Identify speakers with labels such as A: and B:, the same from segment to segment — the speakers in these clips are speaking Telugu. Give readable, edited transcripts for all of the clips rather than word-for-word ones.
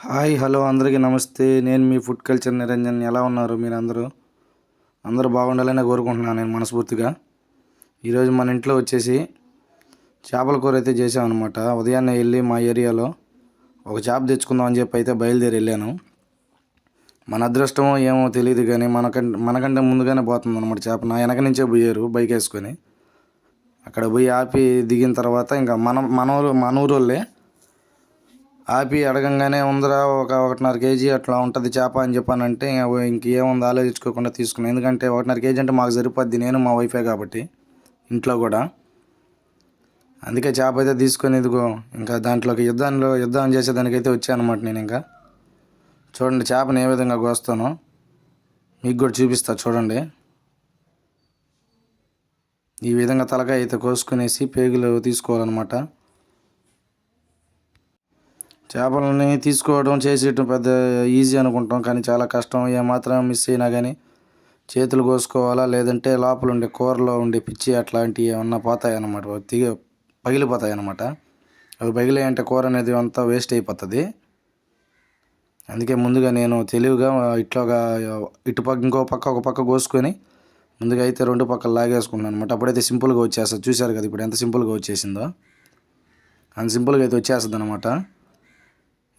A: హాయ్ హలో అందరికీ నమస్తే. నేను మీ ఫుడ్ కల్చర్ నిరంజన్. ఎలా ఉన్నారు మీరందరూ? అందరూ బాగుండాలని కోరుకుంటున్నాను నేను మనస్ఫూర్తిగా. ఈరోజు మన ఇంట్లో వచ్చేసి చేపల కూర అయితే చేసామన్నమాట. ఉదయాన్నే వెళ్ళి మా ఏరియాలో ఒక చేప తెచ్చుకుందాం అని చెప్పి అయితే బయలుదేరి వెళ్ళాను. మన అదృష్టమో ఏమో తెలియదు కానీ మనకంటే ముందుగానే పోతుంది అనమాట చేప. నా వెనక నుంచే పోయారు బైక్ వేసుకొని. అక్కడ పోయి ఆపి దిగిన తర్వాత ఇంకా మన ఊరోళ్ళే ఆపి అడగంగానే ఉందిరా ఒక 1.5 కేజీ అట్లా ఉంటుంది చేప అని చెప్పానంటే ఇంకేముంది ఆలోచించుకోకుండా తీసుకున్నాను. ఎందుకంటే 1.5 కేజీ అంటే మాకు సరిపోద్ది, నేను మా వైఫే కాబట్టి ఇంట్లో కూడా. అందుకే చేప అయితే తీసుకొని ఇదిగో ఇంకా దాంట్లోకి యుద్ధం చేసేదానికైతే వచ్చానమాట నేను. ఇంకా చూడండి చేపను ఏ విధంగా కోస్తానో మీకు కూడా చూపిస్తా చూడండి. ఈ విధంగా తలకాయ అయితే కోసుకునేసి పేగులు తీసుకోవాలన్నమాట. చేపలని తీసుకోవడం చేసేయటం పెద్ద ఈజీ అనుకుంటాం, కానీ చాలా కష్టం. ఏమాత్రం మిస్ అయినా కానీ చేతులు కోసుకోవాలా, లేదంటే లోపల ఉండే కూరలో ఉండే పిచ్చి అట్లాంటివి ఏమన్నా పోతాయి అన్నమాట, పగిలిపోతాయి అన్నమాట. అవి పగిలాయంటే కూర అనేది అంతా వేస్ట్ అయిపోతుంది. అందుకే ముందుగా నేను తెలివిగా ఇంకో పక్క ఒక పక్క కోసుకొని ముందుగా అయితే 2 పక్కలు లాగేసుకున్నాను అనమాట. అప్పుడైతే సింపుల్గా వచ్చేస్తుంది. చూశారు కదా ఇప్పుడు ఎంత సింపుల్గా వచ్చేసిందో, అంత సింపుల్గా అయితే వచ్చేస్తుంది అనమాట.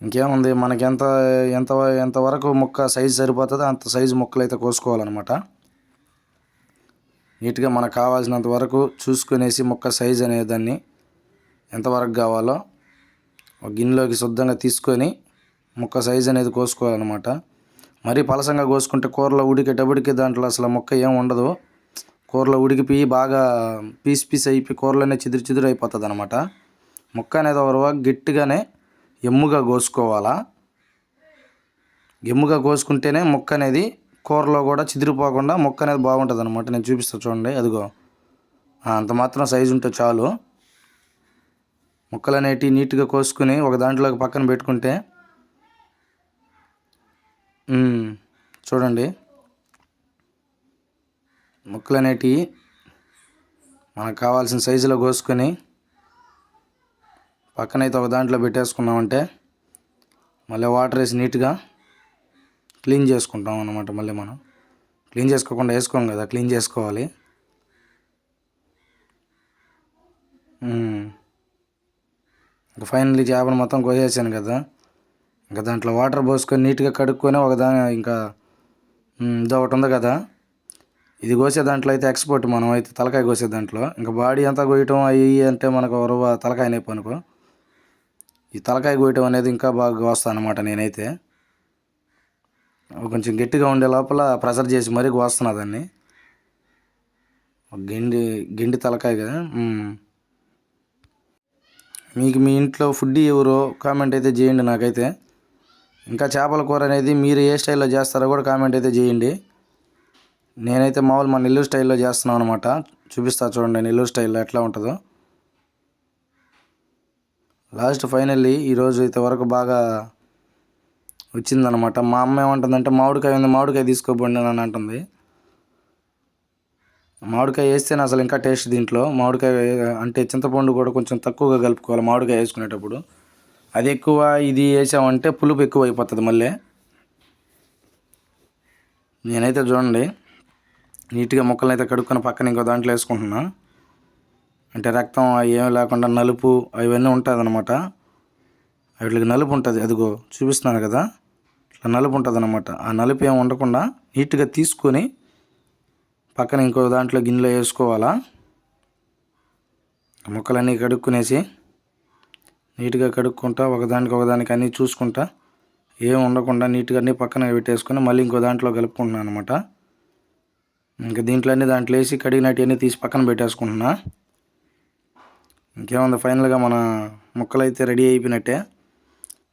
A: ఇంకేముంది, మనకి ఎంత ఎంత ఎంతవరకు ముక్క సైజు సరిపోతుందో అంత సైజు ముక్కలు అయితే కోసుకోవాలన్నమాట. నీట్గా మనకు కావాల్సినంత వరకు చూసుకునేసి ముక్క సైజు అనేదాన్ని ఎంతవరకు కావాలో ఒక గిన్నెలోకి శుద్ధంగా తీసుకొని ముక్క సైజు అనేది కోసుకోవాలన్నమాట. మరీ పలసంగా కోసుకుంటే కూరలో ఉడికేటప్పటికి దాంట్లో అసలు ముక్క ఏం ఉండదు. కూరలో ఉడికిపోయి బాగా పీస్ అయిపోయి కూరలోనే చిదురు అయిపోతుంది అనమాట. ముక్క అనేది ఒక గట్టిగానే ఎమ్ముగా కోసుకోవాలా. ఎమ్ముగా కోసుకుంటేనే ముక్క అనేది కూరలో కూడా చిదిరిపోకుండా ముక్క అనేది బాగుంటుంది అనమాట. నేను చూపిస్తాను చూడండి. అదిగో అంత మాత్రం సైజు ఉంటే చాలు. ముక్కలు అనేటివి నీట్గా కోసుకుని ఒక దాంట్లోకి పక్కన పెట్టుకుంటే చూడండి, ముక్కలు అనేటివి మనకు కావాల్సిన సైజులో కోసుకొని పక్కనైతే ఒక దాంట్లో పెట్టేసుకున్నామంటే మళ్ళీ వాటర్ వేసి నీట్గా క్లీన్ చేసుకుంటాం అన్నమాట. మళ్ళీ మనం క్లీన్ చేసుకోకుండా వేసుకోం కదా, క్లీన్ చేసుకోవాలి. ఇంకా ఫైనల్లీ చేపను మొత్తం కోసేసాను కదా, ఇంకా దాంట్లో వాటర్ పోసుకొని నీట్గా కడుక్కొని ఇంకా ఇది ఒకటి ఉంది కదా, ఇది కోసే దాంట్లో అయితే ఎక్స్పోర్ట్. మనం అయితే తలకాయ కోసే దాంట్లో ఇంకా బాడీ అంతా కోయటం అవి అంటే మనకు తలకాయ నొప్పి అనుకో. ఈ తలకాయ కోయటం అనేది ఇంకా బాగా కోస్తాను అనమాట నేనైతే. కొంచెం గట్టిగా ఉండే లోపల ప్రెషర్ చేసి మరీ కోస్తున్నా దాన్ని. గిండి తలకాయ కదా. మీకు మీ ఇంట్లో ఫుడ్ ఎవరో కామెంట్ అయితే చేయండి నాకైతే. ఇంకా చేపల కూర అనేది మీరు ఏ స్టైల్లో చేస్తారో కూడా కామెంట్ అయితే చేయండి. నేనైతే మామూలు మా నెల్లూరు స్టైల్లో చేస్తున్నాను అనమాట. చూపిస్తా చూడండి నెల్లూరు స్టైల్లో ఎట్లా ఉంటుందో. లాస్ట్ ఫైనల్లీ ఈరోజు అయితే వరకు బాగా వచ్చిందనమాట. మా అమ్మ ఏమంటుందంటే మామిడికాయ తీసుకోబోండి అని అంటుంది. మామిడికాయ వేస్తేనే అసలు ఇంకా టేస్ట్ దీంట్లో. మామిడికాయ అంటే చింతపండు కూడా కొంచెం తక్కువగా కలుపుకోవాలి మామిడికాయ వేసుకునేటప్పుడు. అది ఎక్కువ ఇది వేసామంటే పులుపు ఎక్కువ అయిపోతుంది మళ్ళీ. నేనైతే చూడండి నీట్గా ముక్కలను అయితే కడుక్కొని పక్కన ఇంకో దాంట్లో వేసుకుంటున్నా. అంటే రక్తం ఏమీ లేకుండా నలుపు అవన్నీ ఉంటుంది అనమాట. వీటికి నలుపు ఉంటుంది, అదిగో చూపిస్తున్నాను కదా, ఇట్లా నలుపు ఉంటుంది అనమాట. ఆ నలుపు ఏమి ఉండకుండా నీట్గా తీసుకొని పక్కన ఇంకో దాంట్లో గిన్నెలో వేసుకోవాలా. ముక్కలన్నీ కడుక్కునేసి నీట్గా కడుక్కుంటా ఒకదానికి అన్నీ చూసుకుంటా ఏం ఉండకుండా నీట్గా అన్నీ పక్కన పెట్టేసుకొని మళ్ళీ ఇంకో దాంట్లో కలుపుకుంటున్నాను అనమాట. ఇంకా దాంట్లో వేసి కడిగినట్టు తీసి పక్కన పెట్టేసుకుంటున్నా. ఇంకేముంది, ఫైనల్గా మన ముక్కలు అయితే రెడీ అయిపోయినట్టే.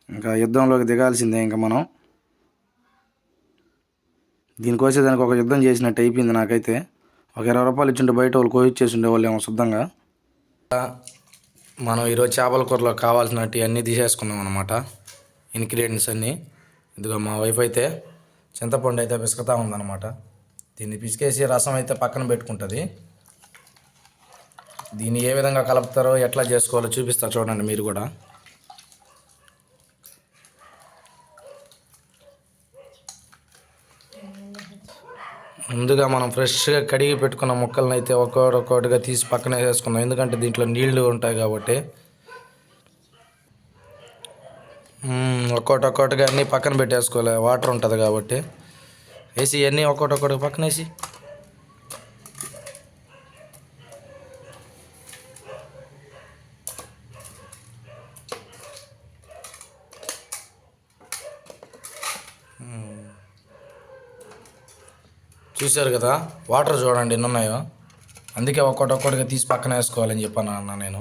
A: ఇంకా యుద్ధంలోకి దిగాల్సిందే. ఇంకా మనం దీనికోసేదానికి ఒక యుద్ధం చేసినట్టు అయిపోయింది నాకైతే. ఒక 20 రూపాయలు ఇచ్చింటే బయట వాళ్ళు కోయిచ్చేసి ఉండేవాళ్ళు ఏమో శుద్ధంగా. మనం ఈరోజు చేపల కూరలో కావాల్సినట్టు అన్నీ తీసేసుకున్నాం అనమాట, ఇంగ్రీడియంట్స్ అన్నీ. ఇదిగో మా వైఫ్ అయితే చింతపండు అయితే పిసుకుతూ ఉందన్నమాట. దీన్ని పిసికేసి రసం అయితే పక్కన పెట్టుకుంటుంది. దీన్ని ఏ విధంగా కలుపుతారో ఎట్లా చేసుకోవాలో చూపిస్తా చూడండి మీరు కూడా. ముందుగా మనం ఫ్రెష్గా కడిగి పెట్టుకున్న ముక్కలను అయితే ఒక్కొక్కటిగా తీసి పక్కన వేసుకుందాం, ఎందుకంటే దీంట్లో నీళ్లు ఉంటాయి కాబట్టి. ఒక్కొక్కటిగా అన్నీ పక్కన పెట్టేసుకోవాలి, వాటర్ ఉంటుంది కాబట్టి. వేసి అన్నీ ఒక్కొక్కటి పక్కన వేసి చూశారు కదా, వాటర్ చూడండి ఎన్ని ఉన్నాయో. అందుకే ఒక్కొక్కటిగా తీసి పక్కన వేసుకోవాలని చెప్పాను అన్న నేను.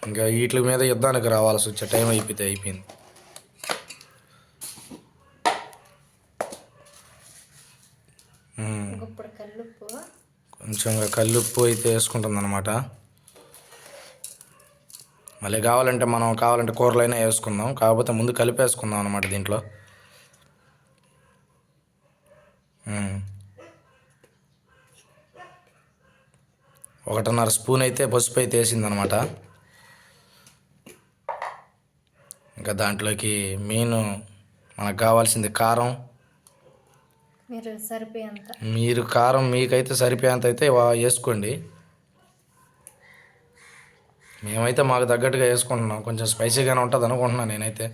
A: ఇంకా వీటి మీద యుద్ధానికి రావాల్సి వచ్చే టైం అయిపోయింది. కొంచెం కల్లుప్పు అయితే వేసుకుంటుంది అనమాట. మళ్ళీ కావాలంటే కూరలైనా వేసుకుందాం, కాకపోతే ముందు కలిపేసుకుందాం అనమాట దీంట్లో. 1.5 స్పూన్ అయితే పసుపు అయితే వేసిందనమాట. ఇంకా దాంట్లోకి మెయిన్ మనకు కావాల్సింది కారం. మీరు కారం మీకైతే సరిపోయేంత అయితే వేసుకోండి. మేమైతే మాకు తగ్గట్టుగా వేసుకుంటున్నాం, కొంచెం స్పైసీగానే ఉంటుంది అనుకుంటున్నాను నేనైతే.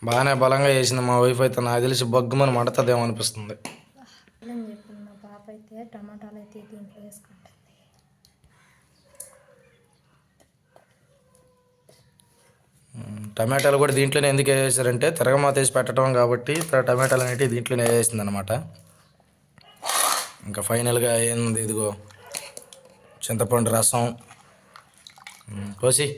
A: బాగానే బలంగా వేసింది మా వైఫ్ అయితే. నాకు తెలిసి బొగ్గుమని మండుతుందేమో అనిపిస్తుంది. టమాటాలు కూడా దీంట్లోనే ఎందుకు వేసారంటే తిరగమాత వేసి పెట్టడం కాబట్టి టమాటాలు అనేవి దీంట్లోనే వేసింది అనమాట. ఇంకా ఫైనల్గా ఏంది, ఇదిగో చింతపండు రసం పోసి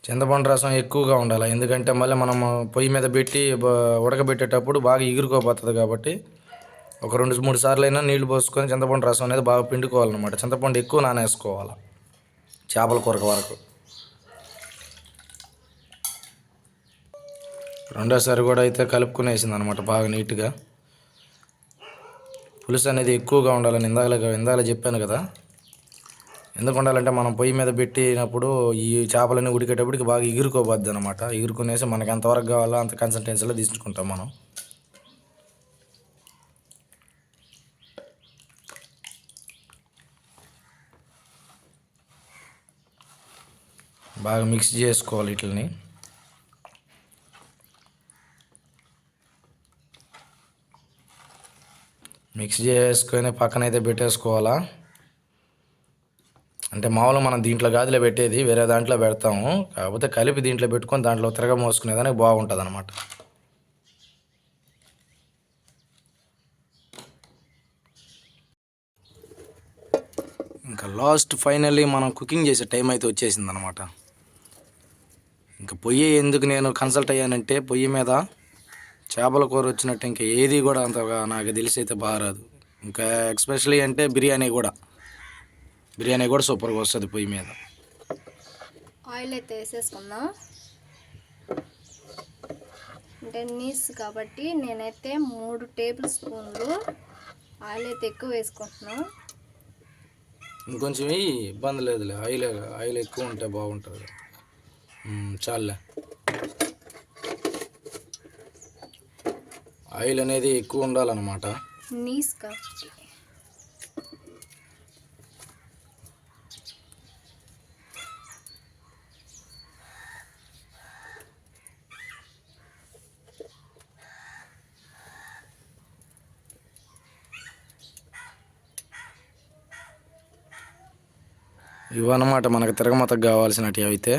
A: చింతపండు రసం ఎక్కువగా ఉండాలి, ఎందుకంటే మళ్ళీ మనం పొయ్యి మీద పెట్టి ఉడకబెట్టేటప్పుడు బాగా ఎగురుకోబోతుంది కాబట్టి ఒక 2-3 సార్లు అయినా నీళ్లు పోసుకొని చింతపండు రసం అనేది బాగా పిండుకోవాలన్నమాట. చింతపండు ఎక్కువ నానేసుకోవాలి చేపల కూర వరకు. రెండోసారి కూడా అయితే కలుపుకునేసింది అనమాట బాగా నీట్గా. పులుసు అనేది ఎక్కువగా ఉండాలని ఇందాక చెప్పాను కదా. ఎందుకు ఉండాలంటే మనం పొయ్యి మీద పెట్టినప్పుడు ఈ చేపలన్నీ ఉడికేటప్పటికి బాగా ఎగురుకోబద్ది అనమాట. ఎగురుకునేసి మనకి ఎంతవరకు కావాలో అంత కన్సిస్టెన్సీలో తీసుకుంటాం మనం. బాగా మిక్స్ చేసుకోవాలి వీటిని. మిక్స్ చేసుకొని పక్కనైతే పెట్టేసుకోవాలా. అంటే మామూలుగా మనం దీంట్లో గాదిలో పెట్టేది వేరే దాంట్లో పెడతాము, కాకపోతే కలిపి దీంట్లో పెట్టుకొని దాంట్లో తిరగ మోసుకునేదానికి బాగుంటుంది అనమాట. ఇంకా లాస్ట్ ఫైనల్లీ మనం కుకింగ్ చేసే టైం అయితే వచ్చేసింది అనమాట. ఇంకా పొయ్యి ఎందుకు నేను కన్సల్ట్ అయ్యానంటే, పొయ్యి మీద చేపల కూర వచ్చినట్టు ఇంకా ఏది కూడా అంతగా నాకు తెలిసి అయితే బాగా రాదు. ఇంకా ఎక్స్పెషలీ అంటే బిర్యానీ కూడా సూపర్గా వస్తుంది పొయ్యి మీద.
B: ఆయిల్ అయితే వేసేసుకుందాం. అంటే నీస్ కాబట్టి నేనైతే 3 టేబుల్ స్పూన్లు ఆయిల్ అయితే ఎక్కువ వేసుకుంటున్నాను.
A: ఇంకొంచెం ఇబ్బంది లేదులే, ఆయిల్ ఎక్కువ ఉంటే బాగుంటుంది. చాలే, ఆయిల్ అనేది ఎక్కువ ఉండాలన్నమాట.
B: నీస్ కాబట్టి
A: ఇవన్నమాట మనకు తిరగమతకు కావాల్సినవి అయితే.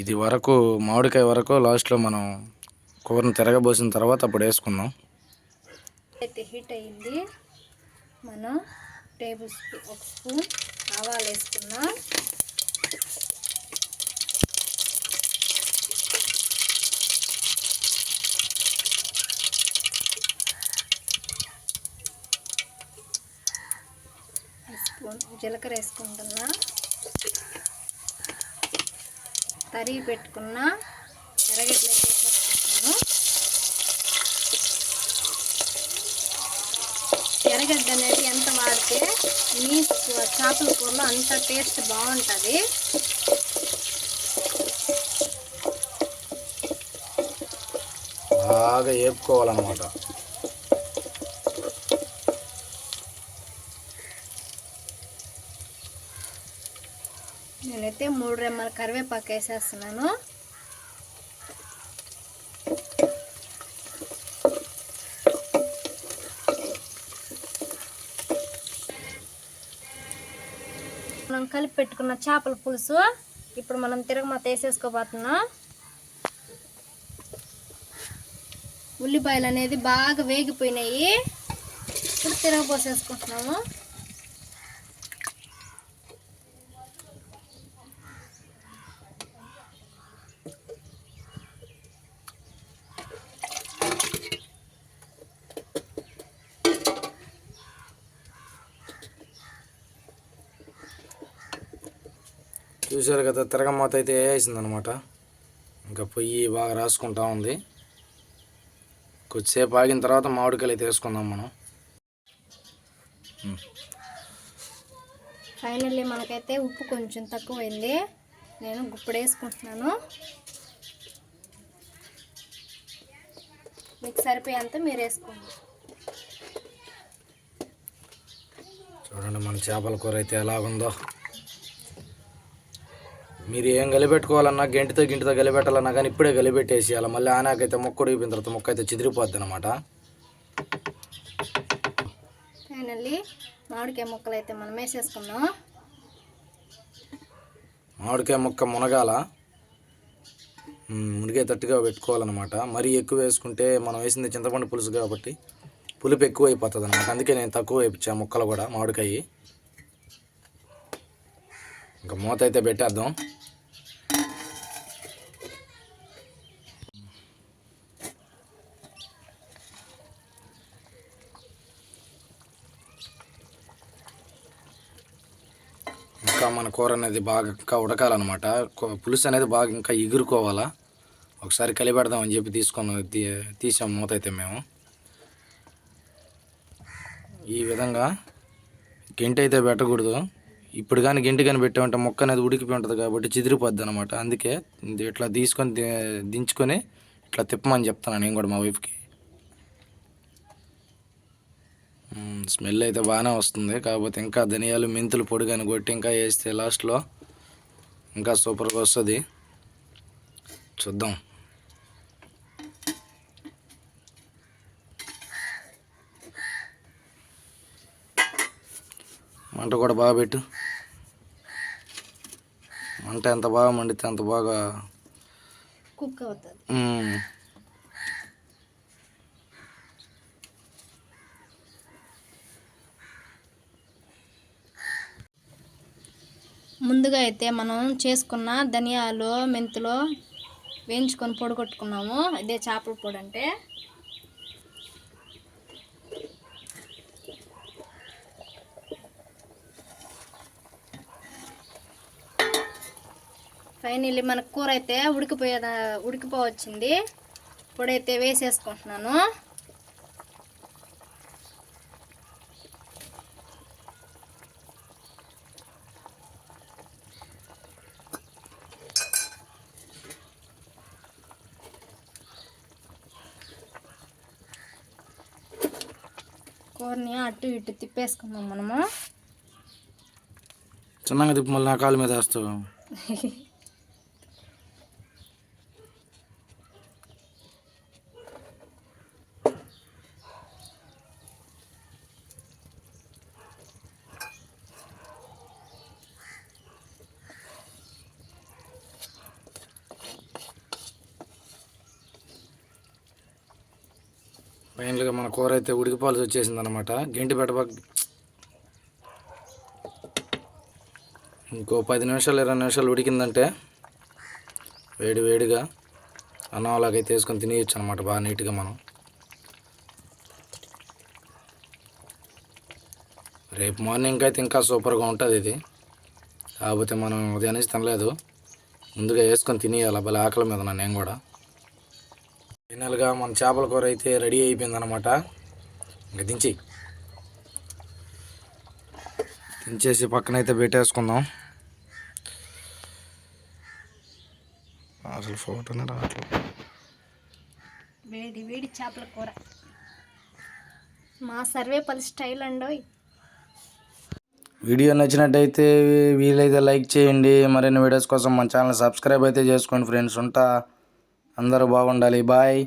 A: ఇది వరకు మామిడికాయ వరకు లాస్ట్లో మనం కూరను తిరగబోసిన తర్వాత అప్పుడు వేసుకుందాం.
B: అయితే హీట్ అయింది. మనం 1 స్పూన్ ఆవాలు వేసుకున్నా. స్పూన్ జీలకర్ర వేసుకుంటున్నా. తరిగి పెట్టుకున్న ఎర్రగడ్డలు వేసేసుకుంటున్నాను. ఎర్రగడ్డ అనేది ఎంత వాడితే మీ చేపల కూరలో అంత టేస్ట్ బాగుంటుంది.
A: బాగా వేపుకోవాలన్నమాట.
B: నేనైతే 3 రెమ్మల కరివేపాకు వేసేస్తున్నాను. మనం కలిపి పెట్టుకున్న చేపల పులుసు ఇప్పుడు మనం తిరగమాత వేసేసుకోబోతున్నాం. ఉల్లిపాయలు అనేది బాగా వేగిపోయినాయి. ఇప్పుడు తిరగపోసేసుకుంటున్నాము.
A: చూసారు కదా, తిరగమాత అయితే వేసిందనమాట. ఇంకా పొయ్యి బాగా రాసుకుంటా ఉంది. కొద్దిసేపు ఆగిన తర్వాత మామిడికాయలు అయితే వేసుకుందాం మనం.
B: ఫైనల్లీ మనకైతే ఉప్పు కొంచెం తక్కువైంది. నేను గుప్పుడు వేసుకుంటున్నాను. మీకు సరిపోయేంత మీరు వేసుకోండి.
A: చూడండి మన చేపల కూర అయితే ఎలాగుందో. మీరు ఏం గలిపెట్టుకోవాలన్నా గింటితో గలిపెట్టాలన్నా కానీ ఇప్పుడే గలిపెట్టేసేయాలి. మళ్ళీ ఆనాకైతే మొక్క ఉడిగిపోయిన తర్వాత మొక్క అయితే చిదిరిపోద్ది అనమాట.
B: ఫైనల్లీ మామిడికాయ ముక్కలు అయితే మనం వేసేసుకున్నాం.
A: మామిడికాయ ముక్క మునగాల, మునిగే తట్టుగా పెట్టుకోవాలన్నమాట. మరీ ఎక్కువ వేసుకుంటే మనం వేసింది చింతపండు పులుసు కాబట్టి పులుపు ఎక్కువ అయిపోతుంది అనమాట. అందుకే నేను తక్కువ వేయించా ముక్కలు కూడా మామిడికాయ. ఇంకా మూత అయితే పెట్టేద్దాం. ఇంకా మన కూర అనేది బాగా ఇంకా ఉడకాలన్నమాట. పులుసు అనేది బాగా ఇంకా ఎగురుకోవాలా. ఒకసారి కలిపెడదామని చెప్పి తీసాం మూత అయితే మేము. ఈ విధంగా గెంటి అయితే పెట్టకూడదు. ఇప్పుడు కానీ గెంటి కానీ పెట్టామంటే మొక్క అనేది ఉడికిపోయి ఉంటుంది కాబట్టి చిదిరిపోద్ది అనమాట. అందుకే ఇట్లా తీసుకొని దించుకొని ఇట్లా తిప్పమని చెప్తాను నేను కూడా మా వైఫ్కి. స్మెల్ అయితే బాగానే వస్తుంది. కాకపోతే ఇంకా ధనియాలు మెంతులు పొడి కానీ కొట్టి ఇంకా వేస్తే లాస్ట్లో ఇంకా సూపర్గా వస్తుంది. చూద్దాం. మంట కూడా బాగా పెట్టు. మంట ఎంత బాగా మండితే అంత బాగా
B: కుక్ అవుతుంది. ముందుగా అయితే మనం చేసుకున్న ధనియాలు మెంతులు వేయించుకొని పొడి కొట్టుకున్నాము. ఇదే చేపల పొడి అంటే. ఫైనల్లీ మన కూర అయితే ఉడికిపోవచ్చింది. పొడి అయితే వేసేసుకుంటున్నాను. కూరని అటు ఇటు తిప్పేసుకుందాం మనము.
A: చిన్నగా తిప్పి మళ్ళీ నా కాలు మీద వేస్తావు. ఫైనల్గా మన కూర అయితే ఉడికిపాల్సి వచ్చేసింది అనమాట. గెంటి పెట్టబా ఇంకో 10 నిమిషాలు 20 నిమిషాలు ఉడికిందంటే వేడి వేడిగా అన్నం అలాగైతే వేసుకొని తినేయచ్చు అనమాట బాగా నీట్గా మనం. రేపు మార్నింగ్ అయితే ఇంకా సూపర్గా ఉంటుంది ఇది. కాకపోతే మనం ఉదయం నుంచి తినలేదు, ముందుగా వేసుకొని తినేయాలి. భలే ఆకలి మీద ఉన్నా నేను కూడా. ఫైనల్గా మన చేపల కూర అయితే రెడీ అయిపోయిందనమాట. ఇంకా దించేసి పక్కనైతే పెట్టేసుకుందాం. అసలు ఫోటోనే రావట్లేదు.
B: వేడి వేడి చేపల కూర మా సర్వేపల్లి స్టైల్ అండోయ్.
A: వీడియో నచ్చినట్టయితే వీలైతే లైక్ చేయండి. మరిన్ని వీడియోస్ కోసం మన ఛానల్ సబ్స్క్రైబ్ అయితే చేసుకోండి ఫ్రెండ్స్. ఉంటా. అందరూ బాగుండాలి. బాయ్.